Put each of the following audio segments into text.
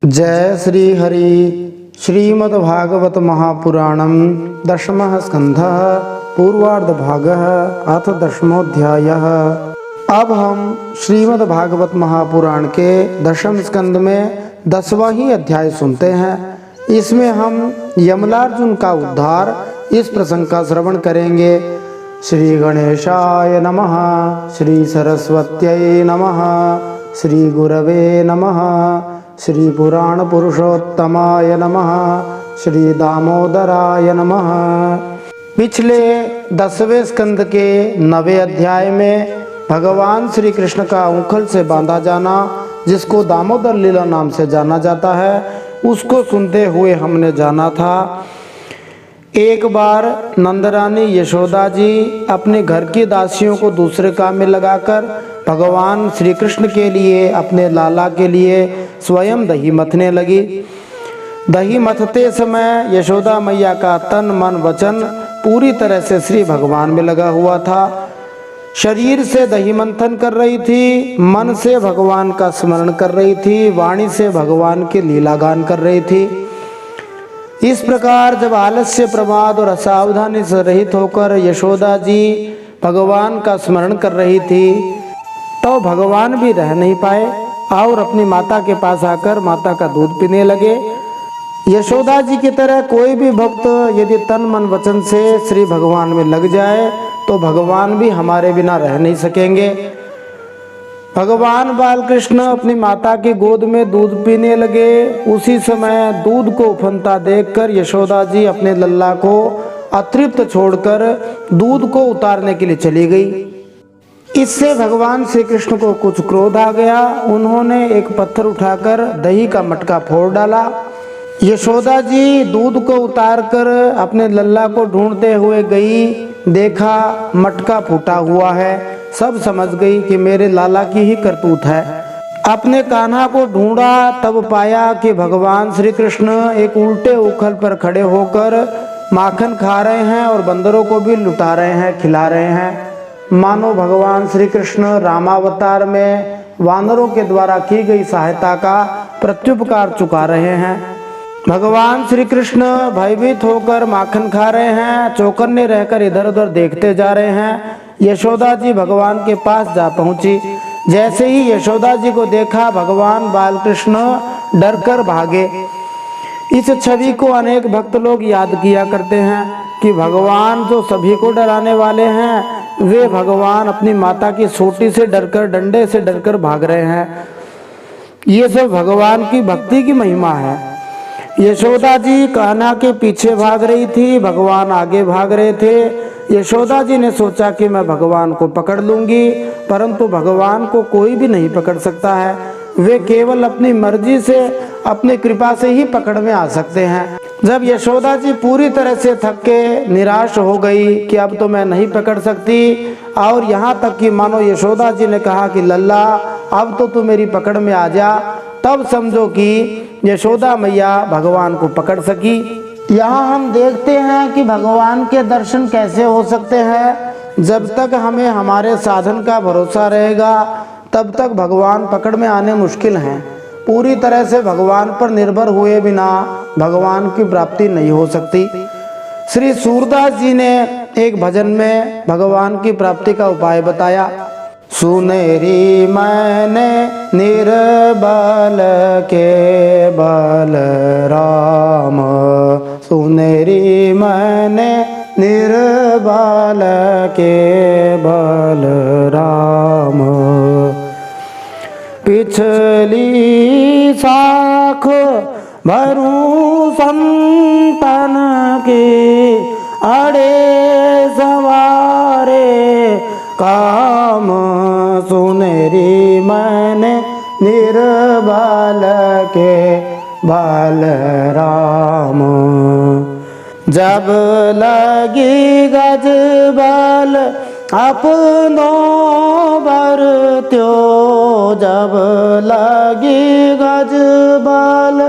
जय श्री हरि। श्रीमद्भागवत महापुराणम दशमः स्कंधः पूर्वार्ध भागः अथ दशमोऽध्यायः। अब हम श्रीमद्भागवत महापुराण के दशम स्कंद में 10वां ही अध्याय सुनते हैं। इसमें हम यमलार्जुन का उद्धार इस प्रसंग का श्रवण करेंगे। श्री गणेशाय नमः, श्री सरस्वत्यै नमः, श्री गुरवे नमः, श्री पुराण पुरुषोत्तमाय नमः, श्री दामोदराय नमः। पिछले 10वें स्कंद के 9वें अध्याय में भगवान श्री कृष्ण का उंखल से बांधा जाना, जिसको दामोदर लीला नाम से जाना जाता है, उसको सुनते हुए हमने जाना था। एक बार नंदरानी यशोदा जी अपने घर की दासियों को दूसरे काम में लगाकर भगवान श्री कृष्ण के लिए, अपने लाला के लिए स्वयं दही मथने लगी। दही मथते समय यशोदा मैया का तन मन वचन पूरी तरह से श्री भगवान में लगा हुआ था। शरीर से दही मंथन कर रही थी, मन से भगवान का स्मरण कर रही थी, वाणी से भगवान के लीला गान कर रही थी। इस प्रकार जब आलस्य, प्रमाद और असावधानी से रहित होकर यशोदा जी भगवान का स्मरण कर रही थी, तो भगवान भी रह नहीं पाए और अपनी माता के पास आकर माता का दूध पीने लगे। यशोदा जी की तरह कोई भी भक्त यदि तन मन वचन से श्री भगवान में लग जाए तो भगवान भी हमारे बिना रह नहीं सकेंगे। भगवान बालकृष्ण अपनी माता की गोद में दूध पीने लगे। उसी समय दूध को उफनता देखकर यशोदा जी अपने लल्ला को अतृप्त छोड़कर दूध को उतारने के लिए चली गई। इससे भगवान श्री कृष्ण को कुछ क्रोध आ गया। उन्होंने एक पत्थर उठाकर दही का मटका फोड़ डाला। यशोदा जी दूध को उतारकर अपने लल्ला को ढूंढते हुए गई। देखा मटका फूटा हुआ है। सब समझ गई कि मेरे लाला की ही करतूत है। अपने कान्हा को ढूंढा, तब पाया कि भगवान श्री कृष्ण एक उल्टे उखल पर खड़े होकर माखन खा रहे हैं और बंदरों को भी लुटा रहे हैं, खिला रहे हैं। मानो भगवान श्री कृष्ण रामावतार में वानरों के द्वारा की गई सहायता का प्रत्युपकार चुका रहे हैं। भगवान श्री कृष्ण भयभीत होकर माखन खा रहे हैं, चौकन्ने रहकर इधर उधर देखते जा रहे हैं। यशोदा जी भगवान के पास जा पहुंची। जैसे ही यशोदा जी को देखा, भगवान बालकृष्ण डरकर भागे। इस छवि को अनेक भक्त लोग याद किया करते हैं कि भगवान जो सभी को डराने वाले हैं, वे भगवान अपनी माता की सोटी से डरकर, डंडे से डरकर भाग रहे हैं। ये सब भगवान की भक्ति की महिमा है। यशोदा जी कान्हा के पीछे भाग रही थी, भगवान आगे भाग रहे थे। यशोदा जी ने सोचा कि मैं भगवान को पकड़ लूंगी, परंतु भगवान को कोई भी नहीं पकड़ सकता है। वे केवल अपनी मर्जी से, अपनी कृपा से ही पकड़ में आ सकते हैं। जब यशोदा जी पूरी तरह से थक के निराश हो गई कि अब तो मैं नहीं पकड़ सकती, और यहाँ तक कि मानो यशोदा जी ने कहा कि लल्ला अब तो तू मेरी पकड़ में आ जा, तब समझो कि यशोदा मैया भगवान को पकड़ सकी। यहाँ हम देखते हैं कि भगवान के दर्शन कैसे हो सकते हैं। जब तक हमें हमारे साधन का भरोसा रहेगा, तब तक भगवान पकड़ में आने मुश्किल हैं। पूरी तरह से भगवान पर निर्भर हुए बिना भगवान की प्राप्ति नहीं हो सकती। श्री सूरदास जी ने एक भजन में भगवान की प्राप्ति का उपाय बताया। सुनेरी मैंने निर्बल के बल राम, सुनेरी मैंने निर्बल के बल राम। पिछली साख भरू संतन की, अड़े सवारे काम। सुनेरी मैंने निर्बल के बल राम। जब लगी गजबल अपनो बरत्यो, जब लगी गजबल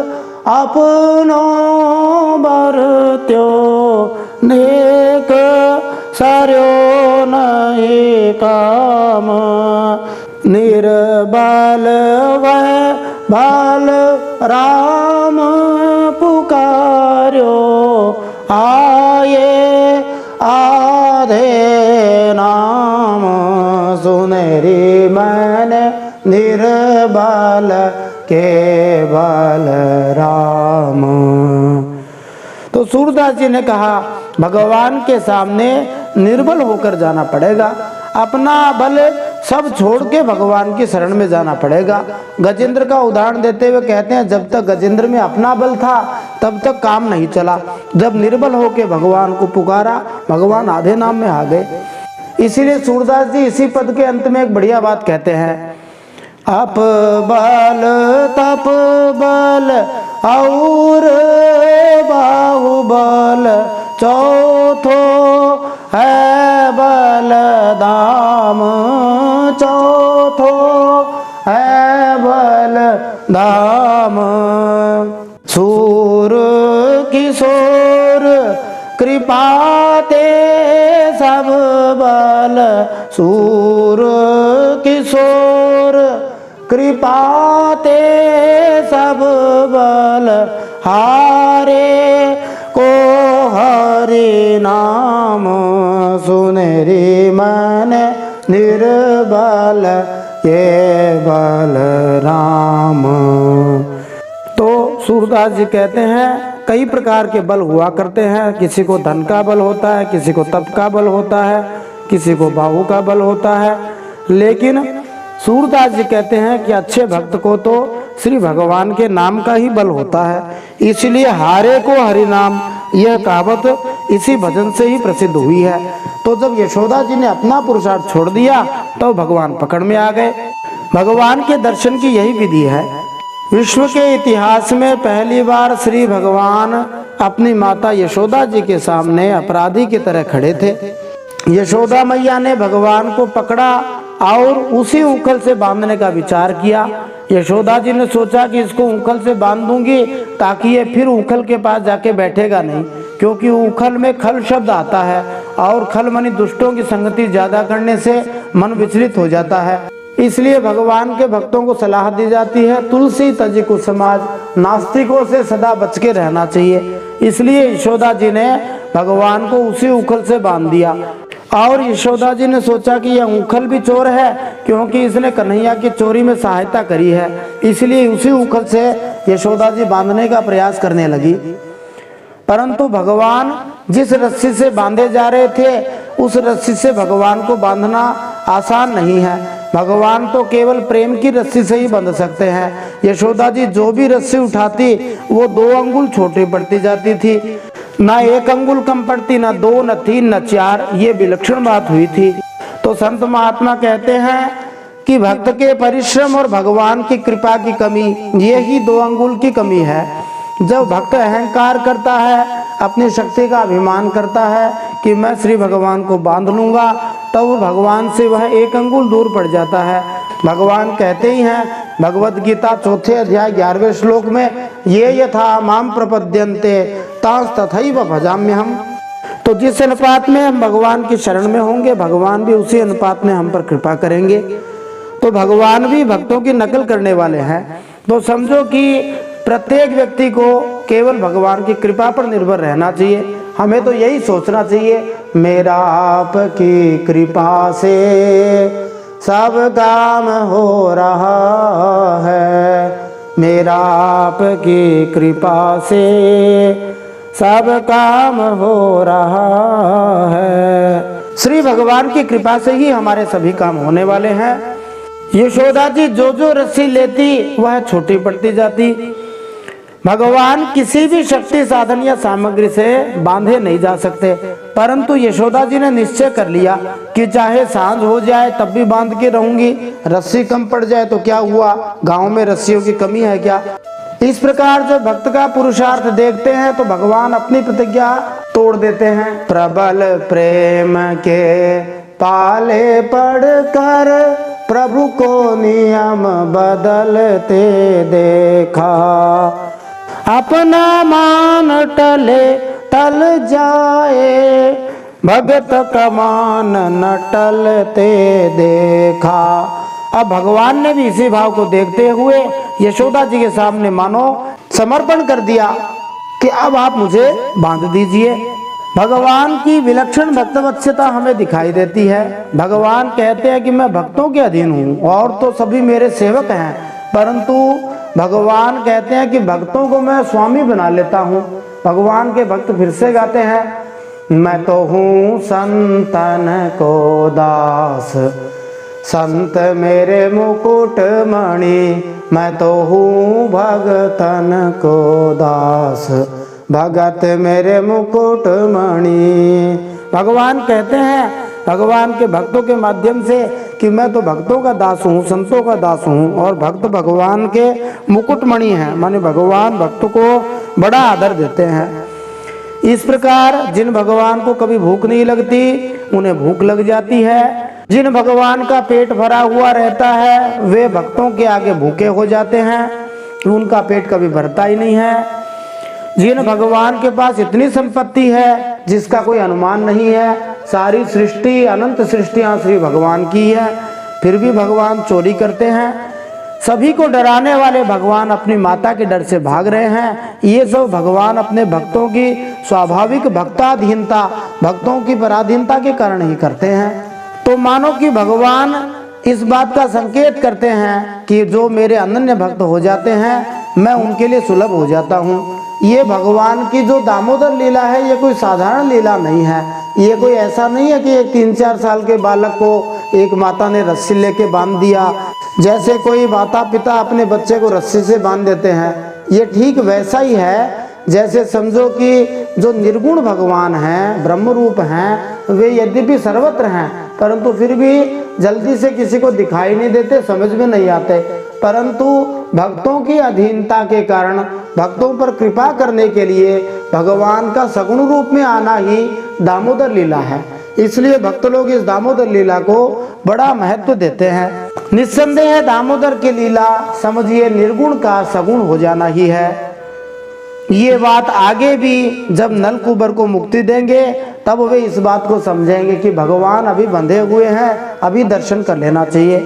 अपनो बरत्यो। नेक सर्यो नहीं काम, निर्बल वह बाल राम पुकार्यो, आये आधे नाम सुनेरी मन निर्बल केवल राम। तो सूरदास जी ने कहा भगवान के सामने निर्बल होकर जाना पड़ेगा, अपना बल सब छोड़ के भगवान की शरण में जाना पड़ेगा। गजेंद्र का उदाहरण देते हुए कहते हैं जब तक गजेंद्र में अपना बल था तब तक काम नहीं चला, जब निर्बल होके भगवान को पुकारा भगवान आधे नाम में आ गए। इसीलिए सूरदास जी इसी पद के अंत में एक बढ़िया बात कहते हैं, अप बल तप बल और बाहुबल चौथो है बल दाम, चौथो है बल दाम। सूर किशोर कृपा ते सब बल, सूर किशोर कृपा ते सब बल, हारे को हरि नाम सुनेरी मन निर्बल ये बल राम। तो सूरदास जी कहते हैं कई प्रकार के बल हुआ करते हैं, किसी को धन का बल होता है, किसी को तप का बल होता है, किसी को बाहु का बल होता है, लेकिन सूरदास जी कहते हैं कि अच्छे भक्त को तो श्री भगवान के नाम का ही बल होता है। इसलिए हारे को हरि नाम, यह कहावत इसी भजन से ही प्रसिद्ध हुई है। तो जब यशोदा जी ने अपना पुरुषार्थ छोड़ दिया तो भगवान पकड़ में आ गए। भगवान के दर्शन की यही विधि है। विश्व के इतिहास में पहली बार श्री भगवान अपनी माता यशोदा जी के सामने अपराधी की तरह खड़े थे। यशोदा मैया ने भगवान को पकड़ा और उसी उखल से बांधने का विचार किया। यशोदा जी ने सोचा कि इसको उखल से बांध दूंगी ताकि ये फिर उखल के पास जाके बैठेगा नहीं, क्योंकि उखल में खल शब्द आता है और खल मानी दुष्टों की संगति ज्यादा करने से मन विचलित हो जाता है। इसलिए भगवान के भक्तों को सलाह दी जाती है तुलसी तजी को समाज, नास्तिकों से सदा बच के रहना चाहिए। इसलिए यशोदा जी ने भगवान को उसी उखल से बांध दिया। और यशोदा जी ने सोचा कि यह उखल भी चोर है, क्योंकि इसने कन्हैया की चोरी में सहायता करी है, इसलिए उसी उखल से यशोदा जी बांधने का प्रयास करने लगी। परंतु भगवान जिस रस्सी से बांधे जा रहे थे उस रस्सी से भगवान को बांधना आसान नहीं है। भगवान तो केवल प्रेम की रस्सी से ही बंध सकते हैं। यशोदा जी जो भी रस्सी उठाती वो 2 अंगुल छोटी पड़ती जाती थी, ना 1 अंगुल कम पड़ती, ना 2, न 3, न 4। ये विलक्षण बात हुई थी। तो संत महात्मा कहते हैं कि भक्त के परिश्रम और भगवान की कृपा की कमी, ये ही 2 अंगुल की कमी है। जब भक्त अहंकार करता है, अपनी शक्ति का अभिमान करता है कि मैं श्री भगवान को बांध लूंगा, तो वो भगवान से वह 1 अंगुल दूर पड़ जाता है। भगवान कहते ही हैं भगवद गीता 4 अध्याय 11वें श्लोक में, ये यथा माम प्रपद्यन्ते तांस तथैव भजाम्यहम्। तो जिस अनुपात में हम भगवान की शरण में होंगे भगवान भी उसी अनुपात में हम पर कृपा करेंगे। तो भगवान भी भक्तों की नकल करने वाले हैं। तो समझो कि प्रत्येक व्यक्ति को केवल भगवान की कृपा पर निर्भर रहना चाहिए। हमें तो यही सोचना चाहिए, मेरा आपकी कृपा से सब काम हो रहा है, मेरा आपकी कृपा से सब काम हो रहा है। श्री भगवान की कृपा से ही हमारे सभी काम होने वाले हैं। यशोदा जी जो जो रस्सी लेती वह छोटी पड़ती जाती। भगवान किसी भी शक्ति साधन या सामग्री से बांधे नहीं जा सकते, परंतु यशोदा जी ने निश्चय कर लिया कि चाहे सांझ हो जाए तब भी बांध के रहूंगी, रस्सी कम पड़ जाए तो क्या हुआ, गांव में रस्सियों की कमी है क्या। इस प्रकार जब भक्त का पुरुषार्थ देखते हैं तो भगवान अपनी प्रतिज्ञा तोड़ देते हैं। प्रबल प्रेम के पाले पड़कर प्रभु को नियम बदलते देखा, अपना मान टले टल जाए, भगत का मान न टलते देखा, अब भगवान ने भी इसी भाव को देखते हुए यशोदा जी के सामने मानो समर्पण कर दिया कि अब आप मुझे बांध दीजिए। भगवान की विलक्षण भक्तवत्सलता हमें दिखाई देती है। भगवान कहते हैं कि मैं भक्तों के अधीन हूँ और तो सभी मेरे सेवक हैं, परंतु भगवान कहते हैं कि भक्तों को मैं स्वामी बना लेता हूँ। भगवान के भक्त फिर से गाते हैं, मैं तो हूँ संतन को दास, संत मेरे मुकुट मणि, मैं तो हूँ भगतन को दास, भगत मेरे मुकुट मणि। भगवान कहते हैं भगवान के भक्तों के माध्यम से कि मैं तो भक्तों का दास हूँ, संतों का दास हूँ, और भक्त भगवान के मुकुटमणि हैं, माने भगवान भक्त को बड़ा आदर देते हैं। इस प्रकार जिन भगवान को कभी भूख नहीं लगती उन्हें भूख लग जाती है, जिन भगवान का पेट भरा हुआ रहता है वे भक्तों के आगे भूखे हो जाते हैं, उनका पेट कभी भरता ही नहीं है। जिन भगवान के पास इतनी संपत्ति है जिसका कोई अनुमान नहीं है, सारी सृष्टि अनंत सृष्टियां श्री भगवान की है, फिर भी भगवान चोरी करते हैं। सभी को डराने वाले भगवान अपनी माता के डर से भाग रहे हैं। ये सब भगवान अपने भक्तों की स्वाभाविक भक्ताधीनता, भक्तों की पराधीनता के कारण ही करते हैं। तो मानो कि भगवान इस बात का संकेत करते हैं कि जो मेरे अनन्य भक्त हो जाते हैं मैं उनके लिए सुलभ हो जाता हूँ। ये भगवान की जो दामोदर लीला है ये कोई साधारण लीला नहीं है। ये कोई ऐसा नहीं है कि एक 3-4 साल के बालक को एक माता ने रस्सी लेके बांध दिया, जैसे कोई माता पिता अपने बच्चे को रस्सी से बांध देते हैं। ये ठीक वैसा ही है जैसे समझो कि जो निर्गुण भगवान हैं, ब्रह्म रूप हैं, वे यद्यपि सर्वत्र हैं परंतु फिर भी जल्दी से किसी को दिखाई नहीं देते, समझ में नहीं आते, परंतु भक्तों की अधीनता के कारण भक्तों पर कृपा करने के लिए भगवान का सगुण रूप में आना ही दामोदर लीला है। इसलिए भक्त लोग इस दामोदर लीला को बड़ा महत्व देते हैं। निस्संदेह दामोदर की लीला समझिए निर्गुण का सगुण हो जाना ही है। ये बात आगे भी जब नलकूबर को मुक्ति देंगे तब वे इस बात को समझेंगे कि भगवान अभी बंधे हुए हैं, अभी दर्शन कर लेना चाहिए।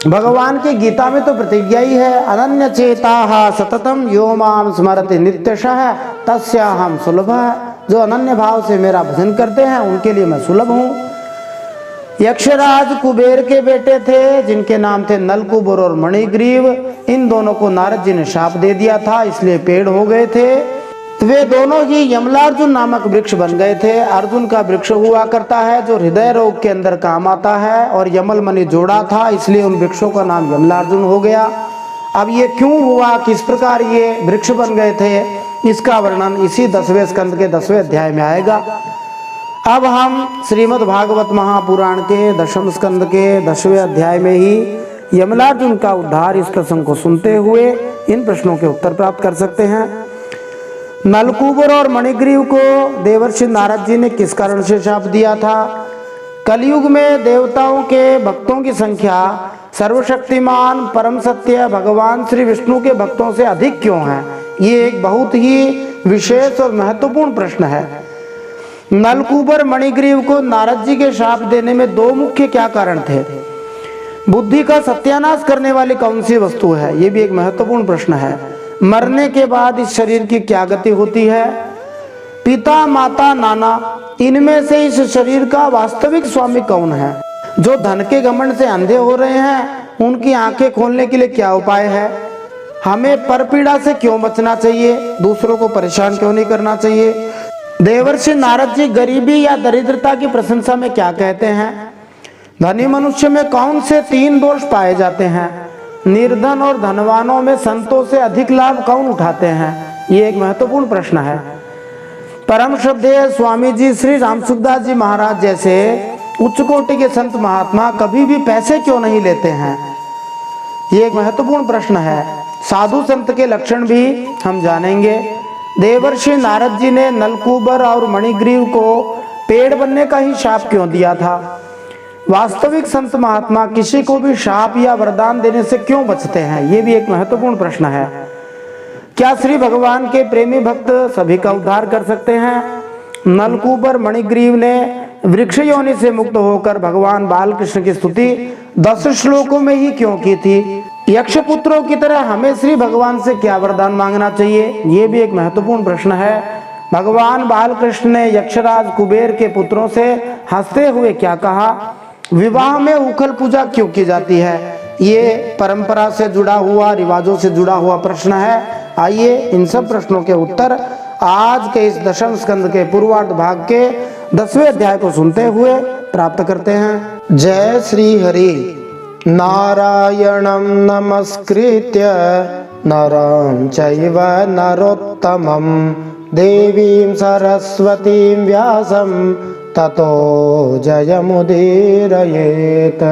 भगवान की गीता में तो प्रतिज्ञा ही है, अनन्य चेता सततम यो माम स्मरति नित्यशः तस्याहं सुलभः। जो अनन्य भाव से मेरा भजन करते हैं उनके लिए मैं सुलभ हूँ। यक्षराज कुबेर के बेटे थे जिनके नाम थे नलकूबर और मणिग्रीव। इन दोनों को नारद जी ने शाप दे दिया था, इसलिए पेड़ हो गए थे। वे दोनों ही यमलार्जुन नामक वृक्ष बन गए थे। अर्जुन का वृक्ष हुआ करता है जो हृदय रोग के अंदर काम आता है, और यमल मणि जोड़ा था, इसलिए उन वृक्षों का नाम यमलार्जुन हो गया। अब ये क्यों हुआ, किस प्रकार ये वृक्ष बन गए थे, इसका वर्णन इसी 10वें स्कंद के 10वें अध्याय में आएगा। अब हम श्रीमद् भागवत महापुराण के 10वें स्कंद के 10वें अध्याय में ही यमलार्जुन का उद्धार इस प्रसंग को सुनते हुए इन प्रश्नों के उत्तर प्राप्त कर सकते हैं। नलकूबर और मणिग्रीव को देवर्षि नारद जी ने किस कारण से शाप दिया था? कलयुग में देवताओं के भक्तों की संख्या सर्वशक्तिमान परम सत्य भगवान श्री विष्णु के भक्तों से अधिक क्यों है? ये एक बहुत ही विशेष और महत्वपूर्ण प्रश्न है। नलकूबर मणिग्रीव को नारद जी के शाप देने में दो मुख्य क्या कारण थे? बुद्धि का सत्यानाश करने वाली कौन सी वस्तु है? ये भी एक महत्वपूर्ण प्रश्न है। मरने के बाद इस शरीर की क्या गति होती है? पिता माता नाना, इनमें से इस शरीर का वास्तविक स्वामी कौन है? जो धन के घमंड से अंधे हो रहे हैं उनकी आंखें खोलने के लिए क्या उपाय है? हमें परपीड़ा से क्यों बचना चाहिए? दूसरों को परेशान क्यों नहीं करना चाहिए? देवर्षि नारद जी गरीबी या दरिद्रता की प्रशंसा में क्या कहते हैं? धनी मनुष्य में कौन से 3 दोष पाए जाते हैं? निर्धन और धनवानों में संतों से अधिक लाभ कौन उठाते हैं? ये एक महत्वपूर्ण प्रश्न है। परम श्रद्धेय स्वामी जी श्री राम सुखदास जी महाराज जैसे उच्च कोटि के संत महात्मा कभी भी पैसे क्यों नहीं लेते हैं? ये एक महत्वपूर्ण प्रश्न है। साधु संत के लक्षण भी हम जानेंगे। देवर्षि नारद जी ने नलकूबर और मणिग्रीव को पेड़ बनने का ही शाप क्यों दिया था? वास्तविक संत महात्मा किसी को भी शाप या वरदान देने से क्यों बचते हैं? ये भी एक महत्वपूर्ण प्रश्न है। क्या श्री भगवान के प्रेमी भक्त सभी का उद्धार कर सकते हैं? नलकूबर मणिग्रीव ने वृक्ष योनि से मुक्त होकर भगवान बालकृष्ण की स्तुति 10 श्लोकों में ही क्यों की थी? यक्ष पुत्रों की तरह हमें श्री भगवान से क्या वरदान मांगना चाहिए? ये भी एक महत्वपूर्ण प्रश्न है। भगवान बालकृष्ण ने यक्षराज कुबेर के पुत्रों से हंसते हुए क्या कहा? विवाह में उखल पूजा क्यों की जाती है? ये परंपरा से जुड़ा हुआ, रिवाजों से जुड़ा हुआ प्रश्न है। आइए इन सब प्रश्नों के उत्तर आज के इस दशम स्कंद के पूर्वार्ध भाग के 10वें अध्याय को सुनते हुए प्राप्त करते हैं। जय श्री हरि। नारायणं नमस्कृत्य नरं चैव नरोत्तमं देवीं सरस्वतीं व्यासं ततो जयमुदीरयेत्।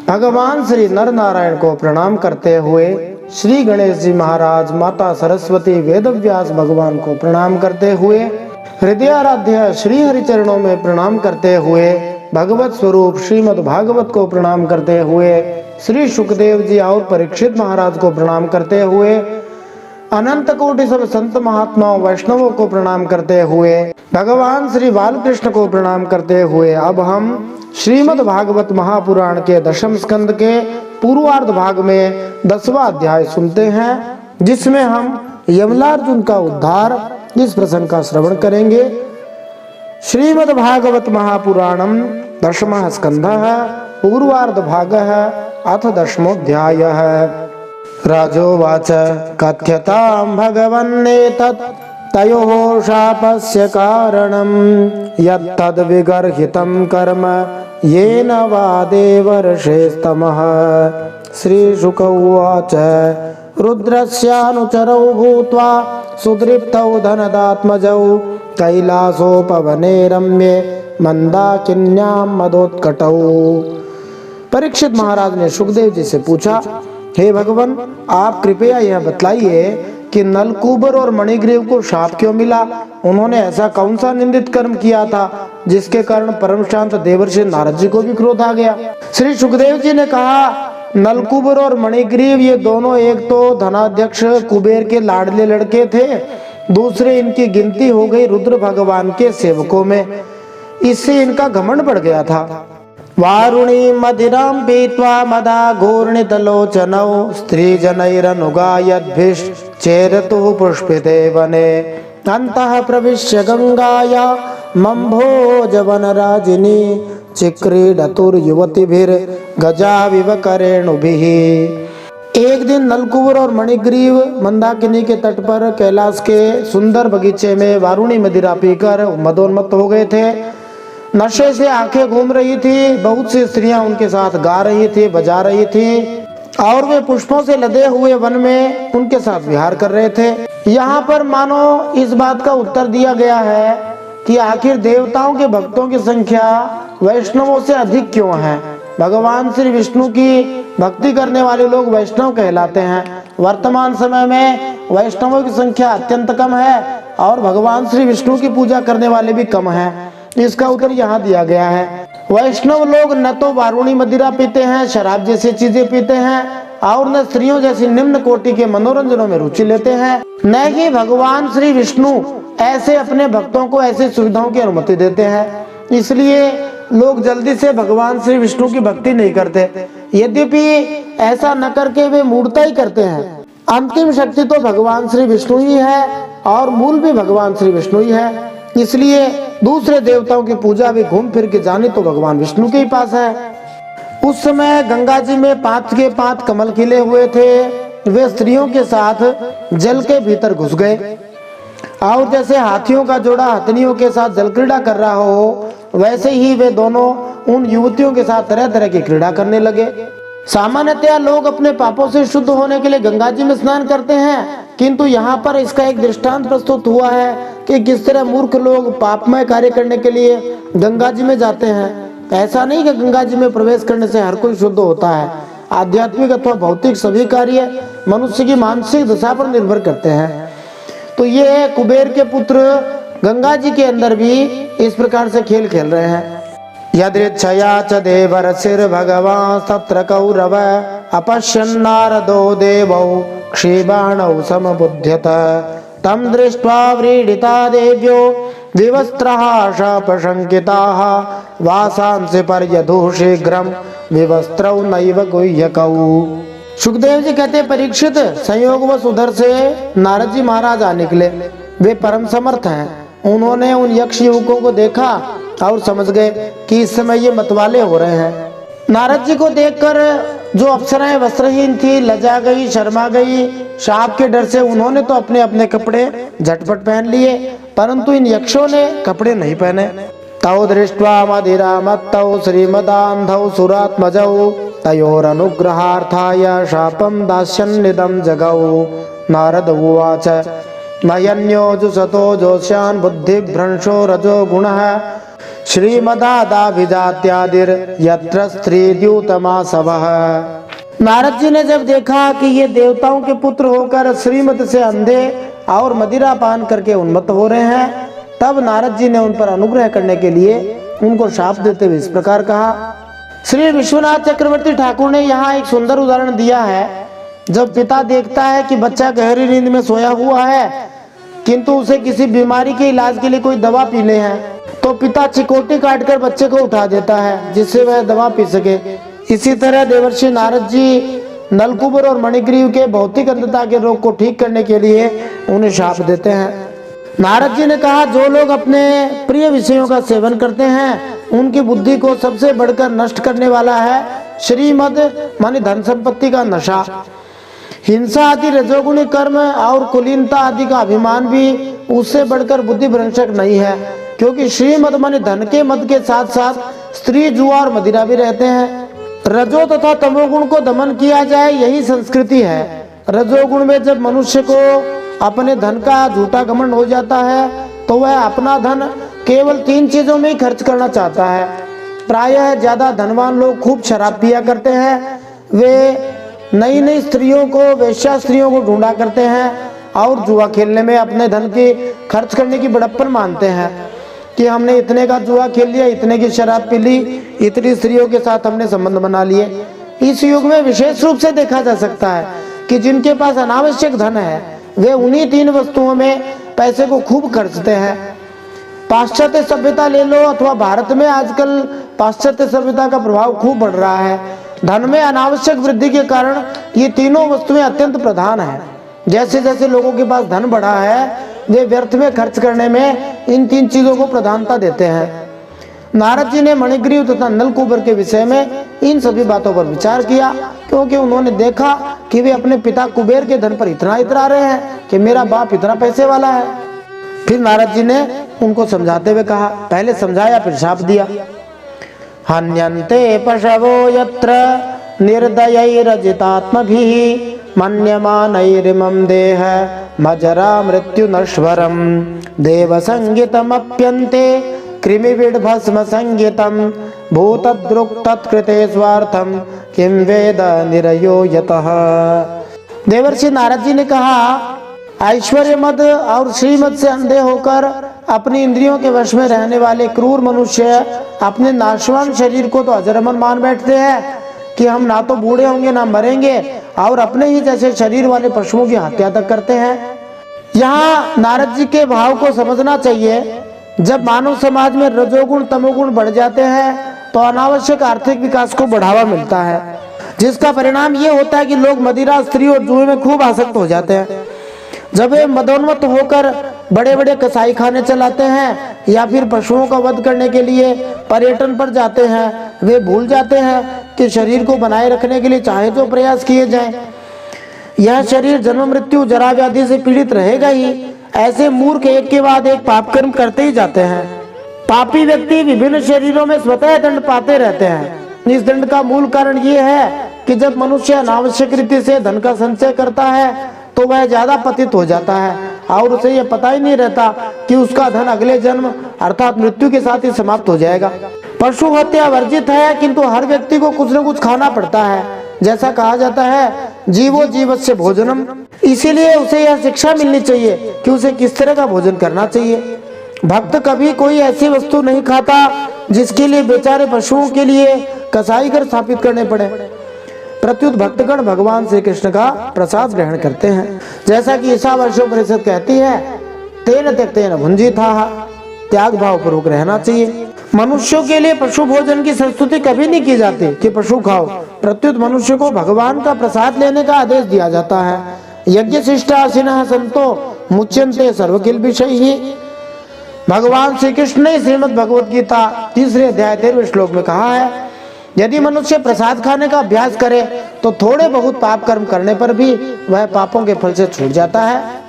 भगवान श्री नर नारायण को प्रणाम करते हुए श्री गणेश जी महाराज, माता सरस्वती, वेदव्यास भगवान को प्रणाम करते हुए, हृदयाराध्य श्री हरि चरणों में प्रणाम करते हुए, भगवत स्वरूप श्रीमद् भागवत को प्रणाम करते हुए, श्री सुखदेव जी और परीक्षित महाराज को प्रणाम करते हुए, अनंत कोटि सब संत महात्माओं वैष्णवों को प्रणाम करते हुए, भगवान श्री बालकृष्ण को प्रणाम करते हुए अब हम श्रीमद् भागवत महापुराण के दशम स्कंद के पूर्वार्ध भाग में 10वां अध्याय सुनते हैं, जिसमें हम यमलार्जुन का उद्धार, इस प्रसंग का श्रवण करेंगे। श्रीमद् भागवत महापुराणम दशमः स्कंधः पूर्वार्ध भागः अथ दशमोऽध्यायः। राजोवाच कथ्यतां भगवन्नेतत् तयोः शापस्य कारणं यत्तद् विगर्हितं कर्म येन वा देवर्षेस्तमः। श्रीशुक उवाच रुद्रस्यानुचरौ भूत्वा सुदृप्तौ धनदात्मजौ कैलासोपवने रम्ये मंदाकिन्यां मदोत्कटौ। परीक्षित महाराज ने सुखदेव जी से पूछा, हे भगवान, आप कृपया यह बतलाइए कि नलकूबर और मणिग्रीव को शाप क्यों मिला? उन्होंने ऐसा कौन सा निंदित कर्म किया था जिसके कारण परम शांत देवर्षि नारद जी को भी क्रोध आ गया? श्री सुखदेव जी ने कहा, नलकूबर और मणिग्रीव ये दोनों एक तो धनाध्यक्ष कुबेर के लाडले लड़के थे, दूसरे इनकी गिनती हो गई रुद्र भगवान के सेवकों में। इससे इनका घमंड बढ़ गया था। वारुणी मदिरां पीत्वा मदा घूर्णितलोचनौ स्त्रीजनैरनुगायद्भिश्चेरतुः पुष्पिते वने अन्तः प्रविश्य गंगाया मम्भोजवनराजिनी चिक्रीडतुर्युवतिभिर्गजाविव करेणुभिः। एक दिन नलकूबर और मणिग्रीव मंदाकिनी के तट पर कैलाश के सुंदर बगीचे में वारुणी मदिरा पीकर मदोन्मत्त हो गए थे। नशे से आंखें घूम रही थी। बहुत सी स्त्रियां उनके साथ गा रही थी, बजा रही थी और वे पुष्पों से लदे हुए वन में उनके साथ विहार कर रहे थे। यहाँ पर मानो इस बात का उत्तर दिया गया है कि आखिर देवताओं के भक्तों की संख्या वैष्णवों से अधिक क्यों है? भगवान श्री विष्णु की भक्ति करने वाले लोग वैष्णव कहलाते हैं। वर्तमान समय में वैष्णवों की संख्या अत्यंत कम है और भगवान श्री विष्णु की पूजा करने वाले भी कम हैं। इसका उत्तर यहाँ दिया गया है। वैष्णव लोग न तो वारुणी मदिरा पीते हैं, शराब जैसी चीजें पीते हैं और न स्त्रियों जैसी निम्न कोटि के मनोरंजनों में रुचि लेते हैं, न ही भगवान श्री विष्णु ऐसे अपने भक्तों को ऐसी सुविधाओं की अनुमति देते हैं। इसलिए लोग जल्दी से भगवान श्री विष्णु की भक्ति नहीं करते। यद्यपि ऐसा न करके वे मूढ़ता ही करते हैं। अंतिम शक्ति तो भगवान श्री विष्णु ही है और मूल भी भगवान श्री विष्णु ही है। इसलिए दूसरे देवताओं की पूजा भी घूम फिर के जाने तो भगवान विष्णु के ही पास है। उस समय गंगा जी में 5 के 5 कमल खिले हुए थे। वे स्त्रियों के साथ जल के भीतर घुस गए और जैसे हाथियों का जोड़ा हथनियों के साथ जल क्रीड़ा कर रहा हो, वैसे ही वे दोनों उन युवतियों के साथ तरह तरह की क्रीड़ा करने लगे। सामान्यतया लोग अपने पापों से शुद्ध होने के लिए गंगा जी में स्नान करते हैं, किंतु यहाँ पर इसका एक दृष्टांत प्रस्तुत हुआ है कि किस तरह मूर्ख लोग पापमय कार्य करने के लिए गंगा जी में जाते हैं। ऐसा नहीं कि गंगा जी में प्रवेश करने से हर कोई शुद्ध होता है। आध्यात्मिक अथवा भौतिक सभी कार्य मनुष्य की मानसिक दशा पर निर्भर करते हैं। तो ये कुबेर के पुत्र गंगा जी के अंदर भी इस प्रकार से खेल खेल रहे हैं। यदृच्छया च देवर्षिर् भगवान् तत्र कौरव अपश्यन् नारदो देवौ क्षीबाणौ समबुध्यत तं दृष्ट्वा व्रीडिता देव्यो विवस्त्राः शापशङ्किताः वासांसि पर्यधो शीघ्रं विवस्त्रौ नैव गुह्यकौ। सुखदेव जी कहते परीक्षित, संयोगवश उधर से नारद जी महाराज आ निकले। वे परम समर्थ हैं। उन्होंने उन यक्ष युवकों को देखा और समझ गए कि इस समय ये मतवाले हो रहे हैं। नारद जी को देखकर जो अप्सराएं वस्त्रहीन थी लजा गई, शर्मा गई। शाप के डर से उन्होंने तो अपने अपने कपड़े झटपट पहन लिए, परंतु इन यक्षों ने कपड़े नहीं पहने। तौ दृष्ट्वा मदिरामत्तौ श्रीमदान्धौ सुरात्मजौ तयोरनुग्रहार्थाय शापं दास्यन्निदं जगौ। नारद उवाच नयन्यो जुषतो जोष्यान् बुद्धिभ्रंशो रजो गुणः श्रीमदादाभिजात्यादिर यत्र स्त्रीद्यूतमासवः। नारद जी ने जब देखा कि ये देवताओं के पुत्र होकर श्रीमत से अंधे और मदिरा पान करके उन्मत्त हो रहे हैं, तब नारद जी ने उन पर अनुग्रह करने के लिए उनको शाप देते हुए इस प्रकार कहा। श्री विश्वनाथ चक्रवर्ती ठाकुर ने यहाँ एक सुंदर उदाहरण दिया है। जब पिता देखता है कि बच्चा गहरी नींद में सोया हुआ है, किंतु उसे किसी बीमारी के इलाज के लिए कोई दवा पीने हैं, तो पिता चिकोटी काटकर बच्चे को उठा देता है जिससे वह दवा पी सके। इसी तरह देवर्षि नारद जी नलकुबर और मणिग्रीव के भौतिक अंधता के रोग को ठीक करने के लिए उन्हें शाप देते हैं। नारद जी ने कहा, जो लोग अपने प्रिय विषयों का सेवन करते हैं उनकी बुद्धि को सबसे बढ़कर नष्ट करने वाला है श्रीमद माने धन संपत्ति का नशा। हिंसा आदि रजोगुणी कर्म और कुलीनता आदि का अभिमान भी उससे बढ़कर बुद्धि भ्रंशक नहीं है, क्योंकि श्रीमद माने धन के मद के साथ साथ स्त्री, जुआ और मदिरा भी रहते हैं। रजो तथा तमोगुण को दमन किया जाए, यही संस्कृति है। रजोगुण में जब मनुष्य को अपने धन का झूठा घमंड हो जाता है तो वह अपना धन केवल 3 चीजों में ही खर्च करना चाहता है। प्रायः ज्यादा धनवान लोग खूब शराब पिया करते हैं, वे नई नई स्त्रियों को, वेश्या स्त्रियों को ढूंढा करते हैं और जुआ खेलने में अपने धन की खर्च करने की बड़प्पन मानते हैं कि हमने इतने का जुआ खेल लिया, इतने की शराब पी ली, इतनी स्त्रियों के साथ हमने संबंध बना लिए। इस युग में विशेष रूप से देखा जा सकता है कि जिनके पास अनावश्यक धन है वे उन्हीं 3 वस्तुओं में पैसे को खूब खर्चते हैं। पाश्चात्य सभ्यता ले लो अथवा भारत में आजकल पाश्चात्य सभ्यता का प्रभाव खूब बढ़ रहा है। धन में अनावश्यक वृद्धि के कारण ये तीनों वस्तुएं अत्यंत प्रधान हैं। जैसे जैसे लोगों के पास धन बढ़ा है वे व्यर्थ में खर्च करने में इन 3 चीजों को प्रधानता देते हैं। नारद जी ने मणिग्रीव तथा नलकुबर के विषय में इन सभी बातों पर विचार किया, क्योंकि उन्होंने देखा कि वे अपने पिता कुबेर के धन पर इतना इतरा रहे हैं कि मेरा बाप इतना पैसे वाला है। फिर नारद जी ने उनको समझाते हुए कहा, पहले समझाया फिर शाप दिया। हन्यन्ते पशवो यत्र निर्दयैरजितात्मभिः मन्यमानैरिमं देह मजरा मृत्यु नश्वरम देवसंगीतमप्यन्ते कृमिविड्भस्म संगीतम भूतद्रुक् तत्कृते स्वार्थम किम वेद निरयो यतः। देवर्षि नारद जी ने कहा, ऐश्वर्य मद और श्रीमद से अंधे होकर अपनी इंद्रियों के वश में रहने वाले क्रूर मनुष्य अपने नाशवान शरीर को तो अजर अमर मान बैठते हैं कि हम ना तो बूढ़े होंगे ना मरेंगे, और अपने ही जैसे शरीर वाले पशुओं की हत्या तक करते हैं। यहाँ नारद जी के भाव को समझना चाहिए। जब मानव समाज में रजोगुण तमोगुण बढ़ जाते हैं तो अनावश्यक आर्थिक विकास को बढ़ावा मिलता है, जिसका परिणाम ये होता है कि लोग मदिरा, स्त्री और जुए में खूब आसक्त हो जाते हैं। जब वे मदोन्मत्त होकर बड़े बड़े कसाई खाने चलाते हैं या फिर पशुओं का वध करने के लिए पर्यटन पर जाते हैं, वे भूल जाते हैं कि शरीर को बनाए रखने के लिए चाहे जो प्रयास किए जाएं, यह शरीर जन्म मृत्यु जरा व्याधि से पीड़ित रहेगा ही। ऐसे मूर्ख एक के बाद एक पाप कर्म करते ही जाते हैं। पापी व्यक्ति विभिन्न शरीरों में स्वतः दंड पाते रहते हैं। इस दंड का मूल कारण ये है कि जब मनुष्य अनावश्यक रीति से धन का संचय करता है तो वह ज्यादा पतित हो जाता है और उसे यह पता ही नहीं रहता कि उसका धन अगले जन्म अर्थात मृत्यु के साथ ही समाप्त हो जाएगा। पशु हत्या वर्जित है, किंतु हर व्यक्ति को कुछ न कुछ खाना पड़ता है। जैसा कहा जाता है, जीवो जीवस्य भोजनम। इसीलिए उसे यह शिक्षा मिलनी चाहिए कि उसे किस तरह का भोजन करना चाहिए। भक्त कभी कोई ऐसी वस्तु नहीं खाता जिसके लिए बेचारे पशुओं के लिए कसाई कर स्थापित करने पड़े। प्रत्युत भक्तगण भगवान श्री कृष्ण का प्रसाद ग्रहण करते हैं। जैसा कि ईशावास्योपनिषद कहती है, तेन त्यक्तेन भुंजीथाः। त्याग भाव पूर्वक रहना चाहिए। मनुष्यों के लिए पशु भोजन की संस्तुति कभी नहीं की जाती कि पशु खाओ, प्रत्युत मनुष्य को भगवान का प्रसाद लेने का आदेश दिया जाता है। यज्ञ शिष्टासिनः संतो मुच्यन्ते सर्वकिल विषय ही। भगवान श्री कृष्ण ने श्रीमद् भगवत गीता 3 अध्याय 13वें श्लोक में कहा है, यदि मनुष्य प्रसाद खाने का अभ्यास करे तो थोड़े बहुत पाप कर्म करने पर भी वह पापों के फल से छूट जाता है।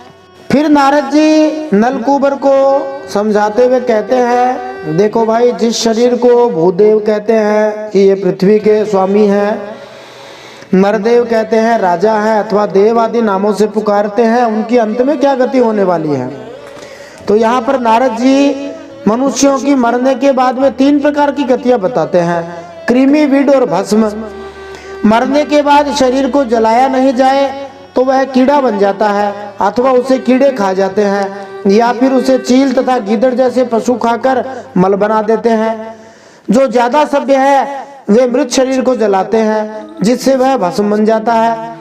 फिर नारद जी नलकूबर को समझाते हुए कहते हैं, देखो भाई, जिस शरीर को भूदेव कहते हैं कि ये पृथ्वी के स्वामी हैं, नरदेव कहते हैं राजा हैं, अथवा देव आदि नामों से पुकारते हैं, उनकी अंत में क्या गति होने वाली है। तो यहाँ पर नारद जी मनुष्यों की मरने के बाद में 3 प्रकार की गतियां बताते हैं, कृमि, विड और भस्म। मरने के बाद शरीर को जलाया नहीं जाए तो वह कीड़ा बन जाता है, अथवा उसे कीड़े खा जाते हैं, या फिर उसे चील तथा गीदड़ जैसे पशु खाकर मल बना देते हैं। जो ज्यादा सभ्य है वे मृत शरीर को जलाते हैं, जिससे वह भस्म बन जाता है।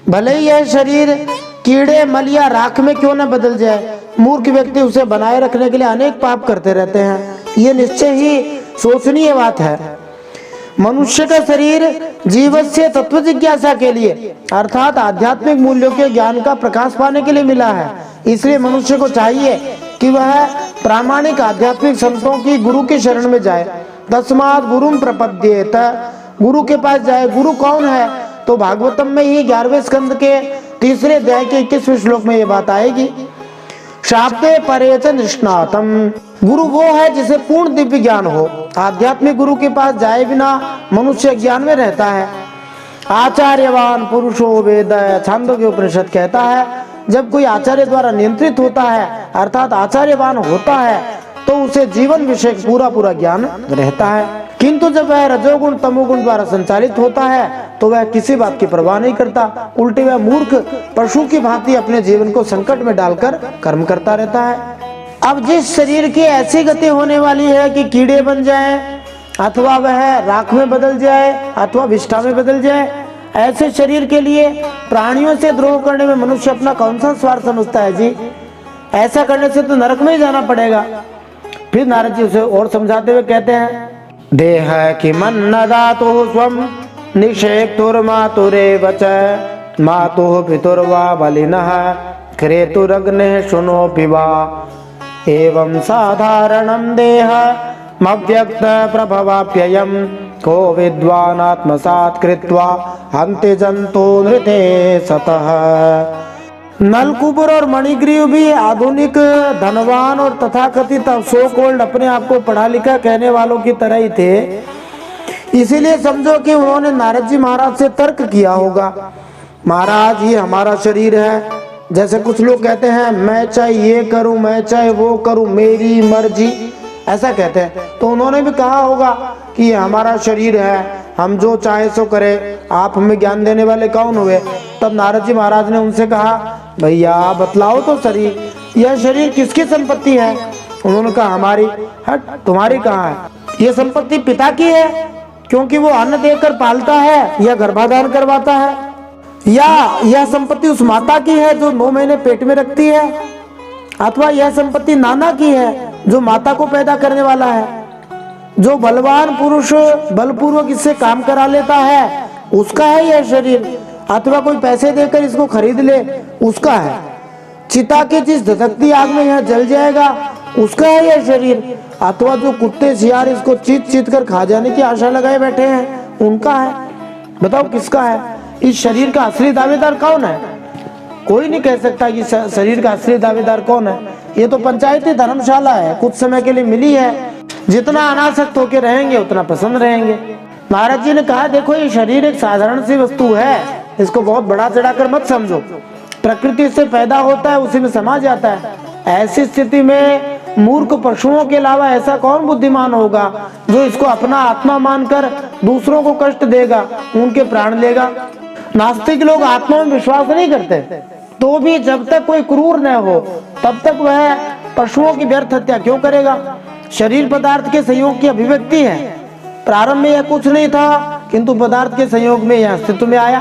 भले ही यह शरीर कीड़े, मल या राख में क्यों न बदल जाए, मूर्ख व्यक्ति उसे बनाए रखने के लिए अनेक पाप करते रहते हैं। ये निश्चय ही शोचनीय बात है। मनुष्य का शरीर जीवस्य तत्व जिज्ञासा के लिए अर्थात आध्यात्मिक मूल्यों के ज्ञान का प्रकाश पाने के लिए मिला है। इसलिए मनुष्य को चाहिए कि वह प्रामाणिक आध्यात्मिक संतों की, गुरु की शरण में जाए। तस्मात् गुरुम प्रपद्येत, गुरु के पास जाए। गुरु कौन है? तो भागवतम में ही 11वें स्कंद के 3 अध्याय के 21वें श्लोक में ये बात आएगी। शाब्दे परेत निष्णातम, गुरु वो है जिसे पूर्ण दिव्य ज्ञान हो। आध्यात्मिक गुरु के पास जाए बिना मनुष्य ज्ञान में रहता है। आचार्यवान पुरुषो वेद, छांदोग्य उपनिषद कहता है, जब कोई आचार्य द्वारा नियंत्रित होता है अर्थात आचार्यवान होता है तो उसे जीवन विषय पूरा ज्ञान रहता है। किंतु जब वह रजोगुण तमोगुण द्वारा संचालित होता है तो वह किसी बात की परवाह नहीं करता, उल्टे वह मूर्ख पशु की भांति अपने जीवन को संकट में डालकर कर्म करता रहता है। अब जिस शरीर की ऐसी गति होने वाली है कि कीड़े बन जाए, अथवा वह राख में बदल जाए, अथवा विष्ठा में बदल जाए, ऐसे शरीर के लिए प्राणियों से द्रोह करने में मनुष्य अपना कौन सा स्वार्थ समझता है जी? ऐसा करने से तो नरक में ही जाना पड़ेगा। फिर नारद जी उसे और समझाते हुए कहते हैं, देह किमं न दातुः स्वं निषेक्तुर्मातुरेव च मातुः पितुर्वा बलिनः क्रेतुरग्निः शुनोऽपि वा एवं साधारणं देहमव्यक्त प्रभवाप्ययं को विद्वान् आत्मसात् कृत्वा हन्ति जन्तु नृते सतः। नलकूबर और मणिग्रीव भी आधुनिक धनवान और तथाकथित सो कॉल्ड अपने आप को पढ़ा लिखा कहने वालों की तरह ही थे। इसीलिए समझो कि उन्होंने नारद जी महाराज से तर्क किया होगा, महाराज ये हमारा शरीर है। जैसे कुछ लोग कहते हैं मैं चाहे ये करूं, मैं चाहे वो करूं, मेरी मर्जी, ऐसा कहते हैं। तो उन्होंने भी कहा होगा कि ये हमारा शरीर है, हम जो चाहे सो करें, आप हमें ज्ञान देने वाले कौन हुए? तब नारद जी महाराज ने उनसे कहा, भैया बतलाओ तो शरीर, यह शरीर किसकी संपत्ति है? उन्होंने कहा हमारी। हट, तुम्हारी कहाँ है? यह संपत्ति पिता की है, क्योंकि वो अन्न देकर पालता है या गर्भाधान करवाता है, या यह संपत्ति उस माता की है जो 9 महीने पेट में रखती है, अथवा यह संपत्ति नाना की है जो माता को पैदा करने वाला है। जो बलवान पुरुष बलपूर्वक इससे काम करा लेता है उसका है यह शरीर, अथवा कोई पैसे देकर इसको खरीद ले उसका है। चिता की जिस धधकती आग में यह जल जाएगा उसका है यह शरीर, अथवा जो कुत्ते सियार इसको चीत चीत कर खा जाने की आशा लगाए बैठे हैं उनका है। बताओ किसका है? इस शरीर का असली दावेदार कौन है? कोई नहीं कह सकता कि शरीर का असली दावेदार कौन है। ये तो पंचायती धर्मशाला है, कुछ समय के लिए मिली है। जितना अनासक्त होकर रहेंगे उतना प्रसन्न रहेंगे। महाराज जी ने कहा, देखो ये शरीर एक साधारण सी वस्तु है, इसको बहुत बड़ा चढ़ाकर मत समझो। प्रकृति से पैदा होता है, उसी में समा जाता है। ऐसी स्थिति में मूर्ख पशुओं के अलावा ऐसा कौन बुद्धिमान होगा जो इसको अपना आत्मा मानकर दूसरों को कष्ट देगा, उनके प्राण लेगा? नास्तिक लोग आत्मा में विश्वास नहीं करते, तो भी जब तक कोई क्रूर न हो तब तक वह पशुओं की व्यर्थ हत्या क्यों करेगा? शरीर पदार्थ के संयोग की अभिव्यक्ति है। प्रारंभ में यह कुछ नहीं था, किंतु पदार्थ के संयोग में यह अस्तित्व में आया।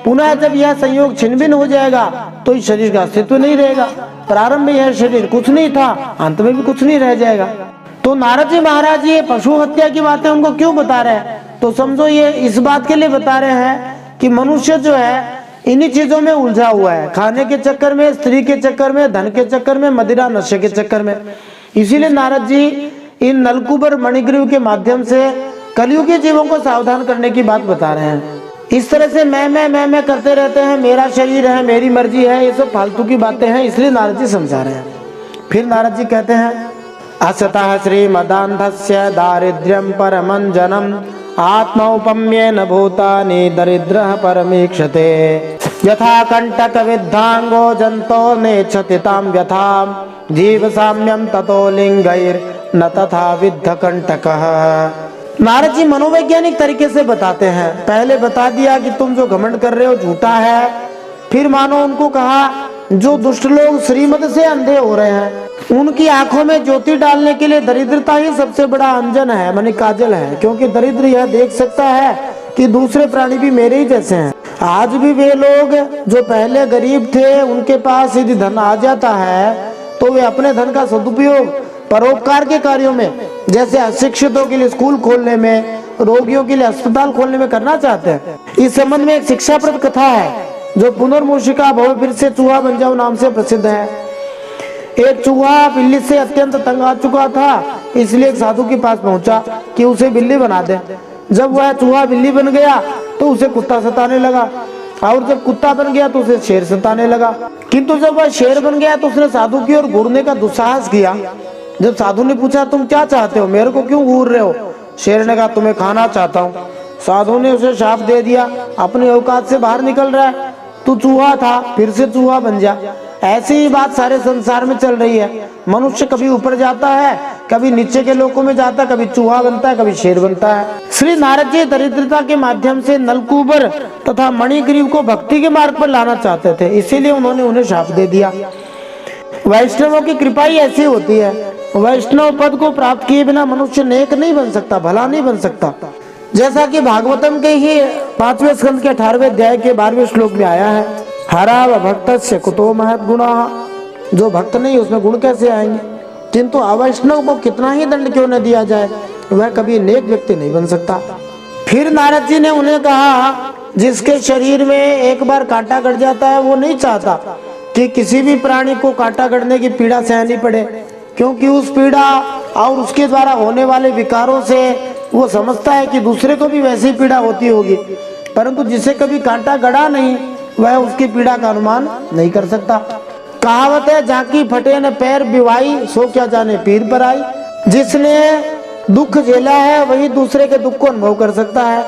पुनः जब यह संयोग छिन्न भिन्न हो जाएगा तो इस शरीर का अस्तित्व नहीं रहेगा। प्रारंभ में यह शरीर कुछ नहीं था, अंत में भी कुछ नहीं रह जाएगा। तो नारद जी महाराज ये पशु हत्या की बातें उनको क्यों बता रहे हैं? तो समझो ये इस बात के लिए बता रहे हैं कि मनुष्य जो है इन्हीं चीजों में उलझा हुआ है, खाने के चक्कर में, स्त्री के चक्कर में, धन के चक्कर में, मदिरा नशे के चक्कर में। इसीलिए नारद जी इन नलकूबर मणिग्रीव के माध्यम से कलयुगी जीवों को सावधान करने की बात बता रहे हैं। इस तरह से मैं करते रहते हैं, मेरा शरीर है, मेरी मर्जी है, ये सब फालतू की बातें हैं, इसलिए नारद जी समझा रहे हैं। फिर नारद जी कहते हैं असतः श्रीमदान्धस्य दारिद्र्यं परमञ्जनम् आत्मौपम्येन भूतानि दरिद्रः परमीक्षते यथा कंटक विद्धांगो जंतो नेच्छति तां व्यथां जीव साम्यं ततो लिंगैर न तथा विद्ध कंटकः। नारद जी मनोवैज्ञानिक तरीके से बताते हैं। पहले बता दिया कि तुम जो घमंड कर रहे हो झूठा है। फिर मानो उनको कहा जो दुष्ट लोग श्रीमत से अंधे हो रहे हैं उनकी आंखों में ज्योति डालने के लिए दरिद्रता ही सबसे बड़ा अंजन है, माने काजल है। क्योंकि दरिद्र यह देख सकता है कि दूसरे प्राणी भी मेरे ही जैसे हैं। आज भी वे लोग जो पहले गरीब थे उनके पास यदि धन आ जाता है तो वे अपने धन का सदुपयोग परोपकार के कार्यों में, जैसे अशिक्षितों के लिए स्कूल खोलने में, रोगियों के लिए अस्पताल खोलने में करना चाहते हैं। इस संबंध में एक शिक्षाप्रद कथा है जो पुनर्मूषिका भव फिर से चूहा बन जाओ नाम से प्रसिद्ध है। एक चूहा बिल्ली से अत्यंत तंग आ चुका था, इसलिए एक साधु के पास पहुंचा कि उसे बिल्ली बना दे। जब वह चूहा बिल्ली बन गया तो उसे कुत्ता सताने लगा, और जब कुत्ता बन गया तो उसे शेर सताने लगा। किंतु जब वह शेर बन गया तो उसने साधु की ओर घूरने का दुस्साहस किया। जब साधु ने पूछा तुम क्या चाहते हो, मेरे को क्यों घूर रहे हो? शेर ने कहा तुम्हें खाना चाहता हूँ। साधु ने उसे शाप दे दिया, अपने औकात से बाहर निकल रहा है, तू चूहा था फिर से चूहा बन जा। ऐसी ही बात सारे संसार में चल रही है। मनुष्य कभी ऊपर जाता है, कभी नीचे के लोकों में जाता है, कभी चूहा बनता है, कभी शेर बनता है। श्री नारद जी दरिद्रता के माध्यम से नलकूबर तथा मणिग्रीव को भक्ति के मार्ग पर लाना चाहते थे, इसीलिए उन्होंने उन्हें शाप दे दिया। वैष्णवों की कृपा ही ऐसी होती है। वैष्णव पद को प्राप्त किए बिना मनुष्य नेक नहीं बन सकता, भला नहीं बन सकता। जैसा कि भागवतम के ही 5वें स्कंद के 18वें अध्याय के 12वें श्लोक में आया है, हरा व भक्तस्य कुतो महत् गुणाः। जो भक्त नहीं उसमें गुण कैसे आएंगे? किंतु अवैष्णव को कितना ही दंड क्यों न दिया जाए, वह कभी नेक व्यक्ति नहीं बन सकता। फिर नारद जी ने उन्हें कहा जिसके शरीर में एक बार कांटा गड़ जाता है वो नहीं चाहता कि किसी भी प्राणी को कांटा गड़ने की पीड़ा सहनी पड़े, क्योंकि उस पीड़ा और उसके द्वारा होने वाले विकारों से वो समझता है कि दूसरे को भी वैसी पीड़ा होती होगी। परंतु जिसे कभी कांटा गड़ा नहीं वह उसकी पीड़ा का अनुमान नहीं कर सकता। कहावत है जाकी फटे न पैर बिवाई सो क्या जाने पीर पर आई। जिसने दुख झेला है वही दूसरे के दुख को अनुभव कर सकता है।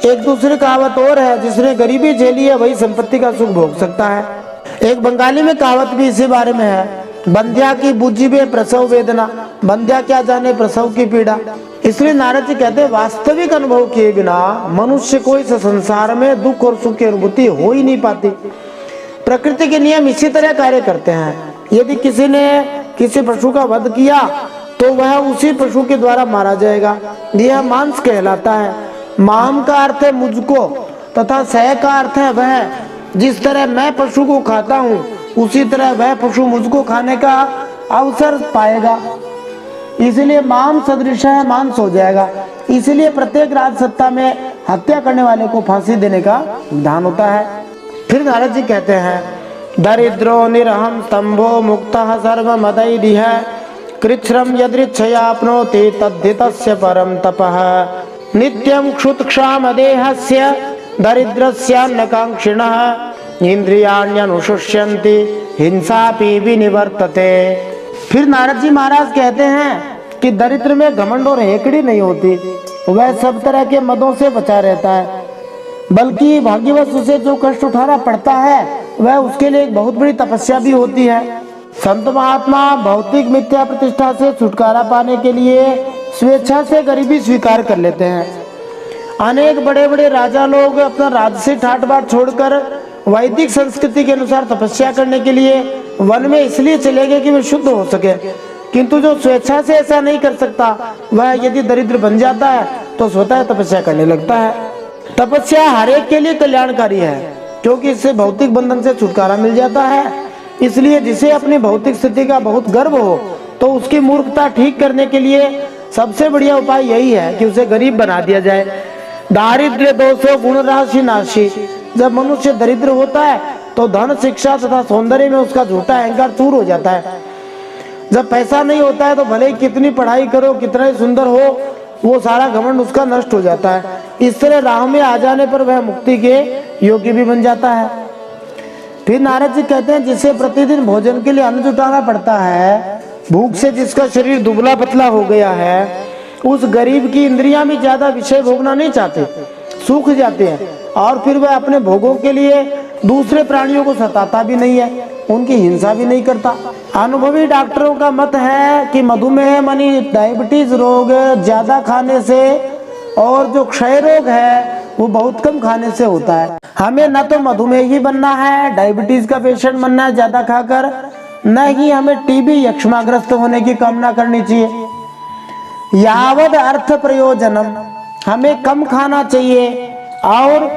एक दूसरी कहावत और है, जिसने गरीबी झेली है वही संपत्ति का सुख भोग सकता है। एक बंगाली में कहावत भी इसी बारे में है, बंध्या की बुझी में प्रसव वेदना, बंध्या क्या जाने प्रसव की पीड़ा। इसलिए नारद जी कहते हैं वास्तविक अनुभव किए बिना मनुष्य को इस संसार में दुख और सुख की अनुभूति हो ही नहीं पाती। प्रकृति के नियम इसी तरह कार्य करते हैं। यदि किसी ने किसी पशु का वध किया तो वह उसी पशु के द्वारा मारा जाएगा। यह मांस कहलाता है। माम का अर्थ है मुझको तथा सह का अर्थ है वह। जिस तरह मैं पशु को खाता हूँ उसी तरह वह पशु मुझको खाने का अवसर पाएगा। इसलिए माम सदृश है, मांस हो जाएगा। इसलिए प्रत्येक राज सत्ता में हत्या करने वाले को फांसी देने का विधान होता है। फिर नारद जी कहते हैं दरिद्रो निरहम स्तंभो मुक्तः सर्वमदैर्यः कृच्छ्रम यदृच्छयाप्नोति तद्धितस्य परम तपः नित्यं क्षुत्क्षामदेहस्य दरिद्रस्यान्नकांक्षिणः इंद्रियाण्यनुशुष्यन्ति हिंसापि विनिवर्तते। फिर नारद जी महाराज कहते हैं कि दरिद्र में घमंड और हेकड़ी नहीं होती, वह सब तरह के मदों से बचा रहता है। बल्कि भाग्यवश उसे जो कष्ट उठाना पड़ता है वह उसके लिए एक बहुत बड़ी तपस्या भी होती है। संत महात्मा भौतिक मिथ्या प्रतिष्ठा से छुटकारा पाने के लिए स्वेच्छा से गरीबी स्वीकार कर लेते हैं। अनेक बड़े बड़े राजा लोग अपना राजसी ठाट बाट छोड़कर वैदिक संस्कृति के अनुसार तपस्या करने के लिए वन में इसलिए चले गए कि वे शुद्ध हो सके। किंतु जो स्वेच्छा से ऐसा नहीं कर सकता वह यदि दरिद्र बन जाता है तो स्वतः तपस्या करने लगता है। तपस्या हर एक के लिए कल्याणकारी है। क्योंकि इससे भौतिक बंधन से छुटकारा मिल जाता है। इसलिए जिसे अपनी भौतिक स्थिति का बहुत गर्व हो तो उसकी मूर्खता ठीक करने के लिए सबसे बढ़िया उपाय यही है कि उसे गरीब बना दिया जाए। दारिद्र्य दोषो गुण राशि नाशी। जब मनुष्य दरिद्र होता है तो धन, शिक्षा तथा सौंदर्य में उसका झूठा अहंकार चूर हो जाता है। जब पैसा नहीं होता है तो भले ही कितनी पढ़ाई करो, कितना ही सुंदर हो, वो सारा घमंड उसका नष्ट हो जाता है। इस तरह राह में आ जाने पर वह मुक्ति के योग्य भी बन जाता है। फिर नारद जी कहते हैं, जिसे प्रतिदिन भोजन के लिए अन्न जुटाना पड़ता है, भूख से जिसका शरीर दुबला पतला हो गया है, उस गरीब की इंद्रियां भी ज्यादा विषय भोगना नहीं चाहते, सूख जाते हैं, और फिर वह अपने भोगों के लिए दूसरे प्राणियों को सताता भी नहीं है, उनकी हिंसा भी नहीं करता। अनुभवी डॉक्टरों का मत है कि मधुमेह मानी डायबिटीज रोग ज्यादा खाने से और जो क्षय रोग है वो बहुत कम खाने से होता है। हमें न तो मधुमेह ही बनना है, डायबिटीज का पेशेंट बनना है ज्यादा खाकर, न ही हमें टीबी यक्ष्माग्रस्त होने की कामना करनी चाहिए। यावद अर्थ प्रयोजनम, हमें कम खाना चाहिए और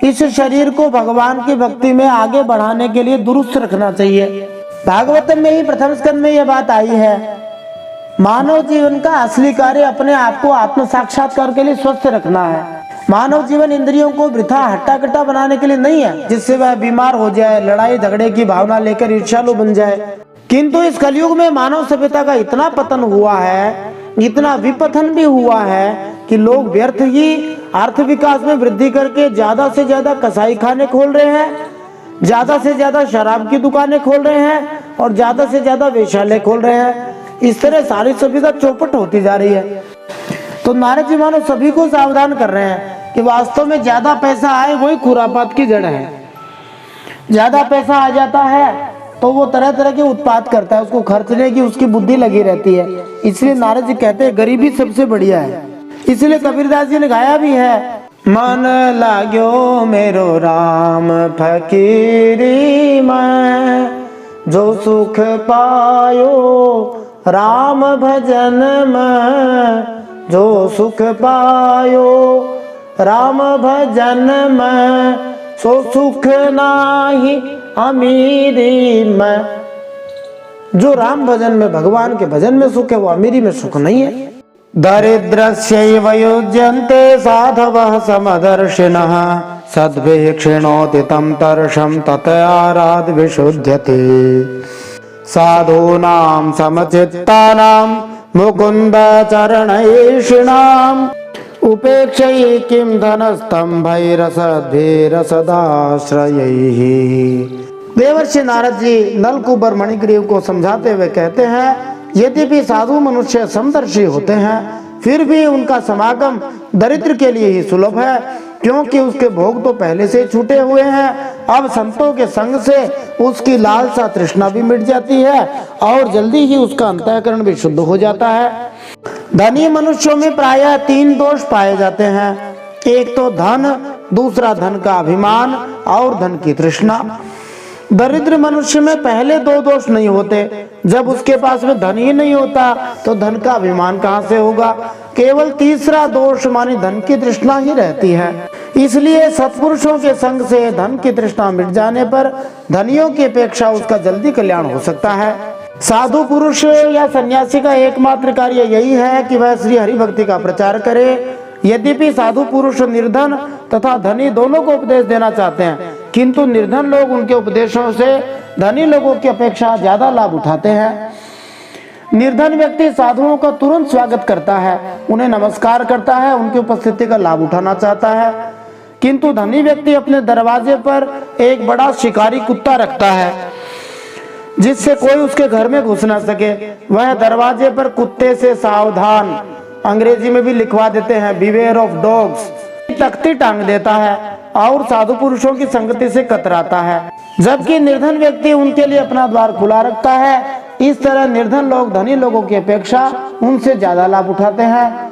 इस शरीर को भगवान की भक्ति में आगे बढ़ाने के लिए दुरुस्त रखना चाहिए। भागवतम में ही प्रथम स्कंद में यह बात आई है। मानव जीवन का असली कार्य अपने आप को आत्म साक्षात्कार के लिए स्वस्थ रखना है। मानव जीवन इंद्रियों को वृथा हट्टा कट्टा बनाने के लिए नहीं है, जिससे वह बीमार हो जाए, लड़ाई झगड़े की भावना लेकर ईर्ष्यालु बन जाए। किंतु इस कलयुग में मानव सभ्यता का इतना पतन हुआ है, इतना विपथन भी हुआ है कि लोग व्यर्थ ही अर्थ विकास में वृद्धि करके ज्यादा से ज्यादा कसाई खाने खोल रहे हैं, ज्यादा से ज्यादा शराब की दुकानें खोल रहे हैं और ज्यादा से ज्यादा वेश्यालय खोल रहे हैं। इस तरह सारी सभ्यता चौपट होती जा रही है। तो नारद जी मानो सभी को सावधान कर रहे हैं कि वास्तव में ज्यादा पैसा आए वही खुरापात की जड़ है। ज्यादा पैसा आ जाता है तो वो तरह तरह के उत्पाद करता है, उसको खर्चने की उसकी बुद्धि लगी रहती है। इसलिए नारद जी कहते हैं गरीबी सबसे बढ़िया है। इसलिए कबीरदास जी ने गाया भी है, मन लाग्यो मेरो राम फकीरी में, जो सुख पायो राम भजन में, जो सुख पायो राम भजन में, सो सुख नाही अमीरी में। जो राम भजन में, भगवान के भजन में सुख है, वो अमीरी में सुख नहीं है। दरिद्रस्यैव युज्यन्ते साधवः समदर्शिनः, सद्भिक्षिणोति तं तर्षं ततयाराद् विशुध्यते। साधूनां समचित्तानां मुकुन्द चरणैषिणाम्, उपेक्षै किं धनस्तंभैरसद्भिरसदाश्रयैः। देवर्षि नारद जी नलकूबर मणिग्रीव को समझाते हुए कहते हैं, यद्यपि साधु मनुष्य समदर्शी होते हैं, फिर भी उनका समागम दरिद्र के लिए ही सुलभ है, क्योंकि उसके भोग तो पहले से छूटे हुए हैं। अब संतों के संग से उसकी लालसा तृष्णा भी मिट जाती है और जल्दी ही उसका अंतःकरण भी शुद्ध हो जाता है। धनी मनुष्यों में प्रायः 3 दोष पाए जाते हैं। एक तो धन, दूसरा धन का अभिमान और धन की तृष्णा। दरिद्र मनुष्य में पहले 2 दोष नहीं होते। जब उसके पास में धन ही नहीं होता तो धन का अभिमान कहाँ से होगा। केवल तीसरा दोष मानी धन की तृष्णा ही रहती है। इसलिए सत्पुरुषों के संग से धन की तृष्णा मिट जाने पर धनियों की अपेक्षा उसका जल्दी कल्याण हो सकता है। साधु पुरुष या सन्यासी का एकमात्र कार्य यही है कि वह श्री हरि भक्ति का प्रचार करे। यद्यपि साधु पुरुष निर्धन तथा धनी दोनों को उपदेश देना चाहते हैं, किंतु निर्धन लोग उनके उपदेशों से धनी लोगों की अपेक्षा ज्यादा लाभ उठाते हैं। निर्धन व्यक्ति साधुओं का तुरंत स्वागत करता है, उन्हें नमस्कार करता है, उनकी उपस्थिति का लाभ उठाना चाहता है। किंतु धनी व्यक्ति अपने दरवाजे पर एक बड़ा शिकारी कुत्ता रखता है, जिससे कोई उसके घर में घुस ना सके। वह दरवाजे पर कुत्ते से सावधान, अंग्रेजी में भी लिखवा देते हैं बिवेयर ऑफ डॉग्स, तख्ती टांग देता है और साधु पुरुषों की संगति से कतराता है, जबकि निर्धन व्यक्ति उनके लिए अपना द्वार खुला रखता है। इस तरह निर्धन लोग धनी लोगों की अपेक्षा उनसे ज्यादा लाभ उठाते हैं।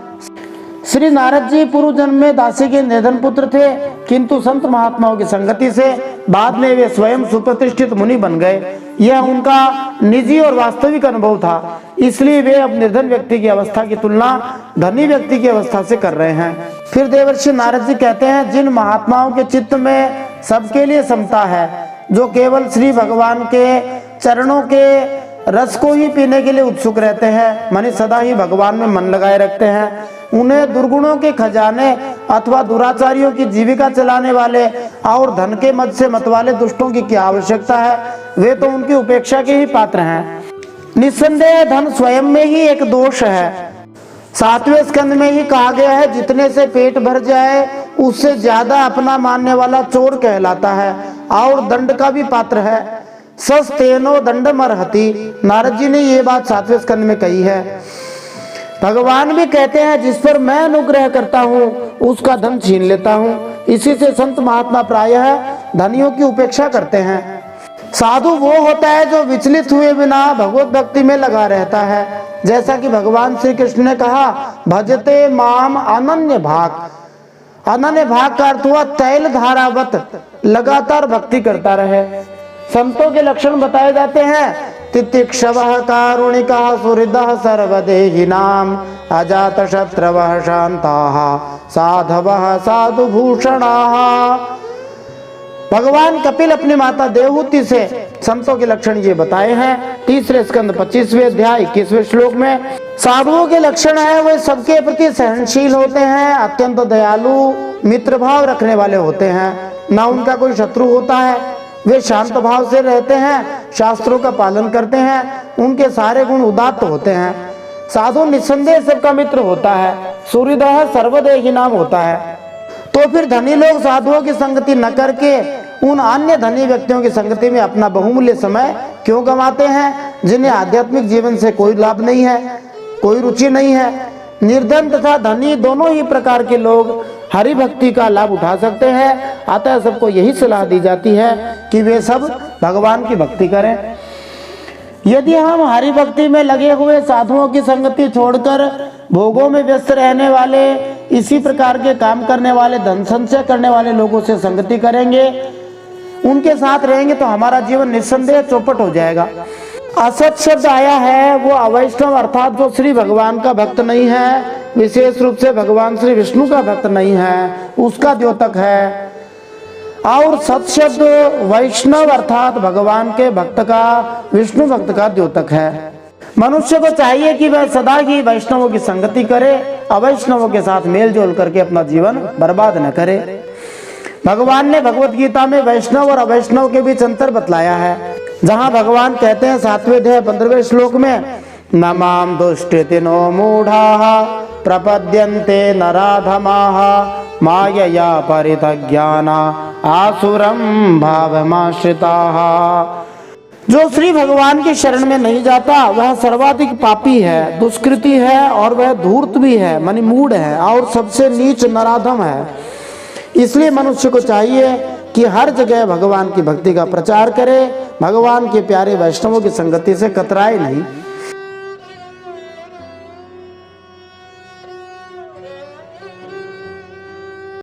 श्री नारद जी पूर्व जन्म में दासी के निर्धन पुत्र थे, किंतु संत महात्माओं की संगति से बाद में वे स्वयं सुप्रतिष्ठित मुनि बन गए। यह उनका निजी और वास्तविक अनुभव था, इसलिए वे अब निर्धन व्यक्ति की अवस्था की तुलना धनी व्यक्ति की अवस्था से कर रहे हैं। फिर देवर्षि नारद जी कहते हैं, जिन महात्माओं के चित्त में सबके लिए समता है। जो केवल श्री भगवान के चरणों के रस को ही पीने के लिए उत्सुक रहते हैं, माने सदा ही भगवान में मन लगाए रखते हैं, उन्हें दुर्गुणों के खजाने अथवा दुराचारियों की जीविका चलाने वाले और धन के मद से मतवाले दुष्टों की क्या आवश्यकता है। वे तो उनकी उपेक्षा के ही पात्र हैं। निस्संदेह धन स्वयं में ही एक दोष है। 7वें स्कंद में ही कहा गया है, जितने से पेट भर जाए उससे ज्यादा अपना मानने वाला चोर कहलाता है और दंड का भी पात्र है। सस्तेनो दंडमर्हति, नारद जी ने ये बात 7वें स्कंद में कही है। भगवान भी कहते हैं, जिस पर मैं अनुग्रह करता हूँ उसका धन छीन लेता हूँ। इसी से संत महात्मा प्रायः धनियों की उपेक्षा करते हैं। साधु वो होता है जो विचलित हुए बिना भगवत भक्ति में लगा रहता है। जैसा कि भगवान श्री कृष्ण ने कहा, भजते माम अनन्य भाग। अनन्य भाग का अर्थ हुआ तैल धारावत लगातार भक्ति करता रहे। संतों के लक्षण बताए जाते हैं, तितिक्षवः कारुणिकः सुहृदः सर्वदेहिनां अजात शत्रवः शान्ताः साधवः साधुभूषणाः। भगवान कपिल अपनी माता देवहूति से संतों के लक्षण ये बताए हैं। 3रे स्कंद 25वें अध्याय 21वें श्लोक में साधुओं के लक्षण है, वे सबके प्रति सहनशील होते हैं, अत्यंत दयालु, मित्र भाव रखने वाले होते हैं, ना उनका कोई शत्रु होता है, वे शांत भाव से रहते हैं, शास्त्रों का पालन करते हैं, उनके सारे गुण उदात्त होते हैं। साधु निस्संदेह सबका मित्र होता है, सूर्यदह सर्वदेही नाम होता है। तो फिर धनी लोग साधुओं की संगति न करके उन अन्य धनी व्यक्तियों की संगति में अपना बहुमूल्य समय क्यों गंवाते हैं, जिन्हें आध्यात्मिक जीवन से कोई लाभ नहीं है, कोई रुचि नहीं है। निर्धन तथा धनी दोनों ही प्रकार के लोग हरि भक्ति का लाभ उठा सकते हैं। अतः सबको यही सलाह दी जाती है कि वे सब भगवान की भक्ति करें। यदि हम हरि भक्ति में लगे हुए साधुओं की संगति छोड़कर भोगों में व्यस्त रहने वाले, इसी प्रकार के काम करने वाले, धन संचय करने वाले लोगों से संगति करेंगे, उनके साथ रहेंगे, तो हमारा जीवन निस्संदेह चौपट हो जाएगा। असत शब्द आया है, वो अवैष्णव अर्थात जो श्री भगवान का भक्त नहीं है, विशेष रूप से भगवान श्री विष्णु का भक्त नहीं है, उसका द्योतक है। और सत शब्द वैष्णव अर्थात भगवान के भक्त का, विष्णु भक्त का द्योतक है। मनुष्य को चाहिए कि वह सदा ही वैष्णवों की संगति करे, अवैष्णवों के साथ मेल जोल करके अपना जीवन बर्बाद न करे। भगवान ने भगवत गीता में वैष्णव और अवैष्णव के बीच अंतर बतलाया है, जहाँ भगवान कहते हैं 7वें अध्याय 15वें श्लोक में, न माम दुष्कृतिनो मूढ़ाः प्रपद्यन्ते नराधमाः मायया परितज्ञाना आसुरं भावमाश्रिताः। जो श्री भगवान की शरण में नहीं जाता वह सर्वाधिक पापी है, दुष्कृति है और वह धूर्त भी है, मानी मूढ़ है और सबसे नीच नराधम है। इसलिए मनुष्य को चाहिए कि हर जगह भगवान की भक्ति का प्रचार करे, भगवान के प्यारे वैष्णवों की संगति से कतराए नहीं।